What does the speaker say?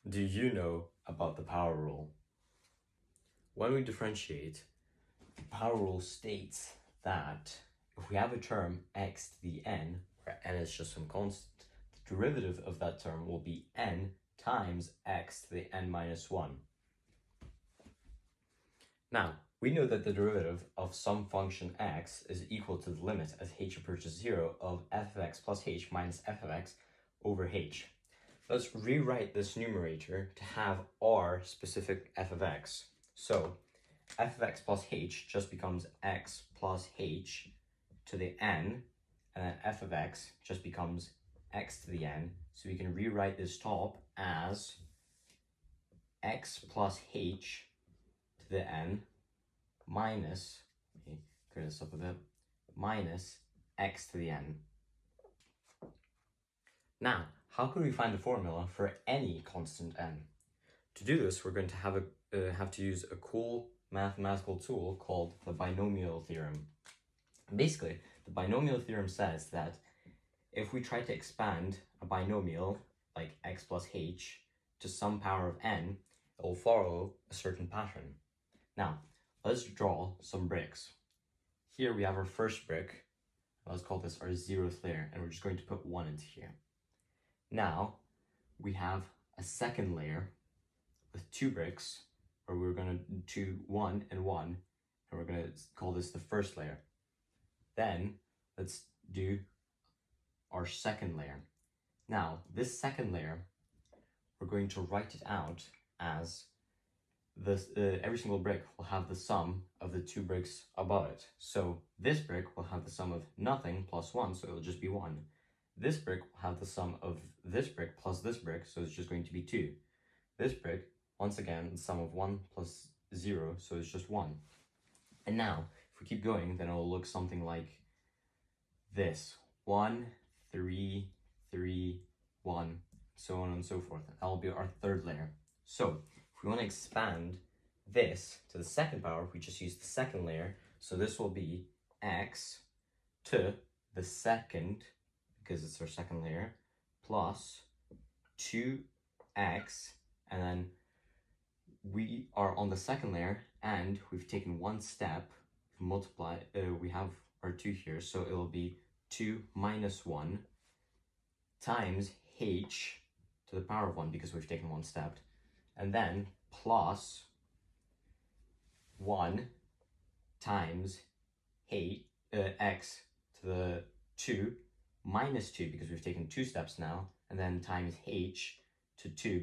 Do you know about the power rule? When we differentiate, the power rule states that if we have a term x to the n, where n is just some constant, the derivative of that term will be n times x to the n minus 1. Now, we know that the derivative of some function x is equal to the limit as h approaches 0 of f of x plus h minus f of x over h. Let's rewrite this numerator to have our specific f of x. So f of x plus h just becomes x plus h to the n, and then f of x just becomes x to the n. So we can rewrite this top as x plus h to the n minus, let me clear this up a bit, minus x to the n. Now, how could we find the formula for any constant n? To do this, we're going to have to use a cool mathematical tool called the binomial theorem. Basically, the binomial theorem says that if we try to expand a binomial like x plus h to some power of n, it will follow a certain pattern. Now, let's draw some bricks. Here we have our first brick. Let's call this our 0th layer, and we're just going to put 1 into here. Now, we have a second layer with 2 bricks, where we're going to do 1 and 1, and we're going to call this the first layer. Then, let's do our second layer. Now, this second layer, we're going to write it out as this, every single brick will have the sum of the 2 bricks above it. So this brick will have the sum of nothing plus 1, so it'll just be 1. This brick will have the sum of this brick plus this brick, so it's just going to be 2. This brick, once again, the sum of 1 plus 0, so it's just 1. And now, if we keep going, then it will look something like this. 1, 3, 3, 1, so on and so forth. That will be our third layer. So, if we want to expand this to the second power, we just use the second layer. So this will be x to the second, because it's our second layer, plus 2x, and then we are on the second layer, and we've taken one step, multiply, we have our 2 here, so it will be 2 minus 1 times h to the power of 1, because we've taken one step, and then plus 1 times x to the 2 minus 2, because we've taken 2 steps now, and then times h to 2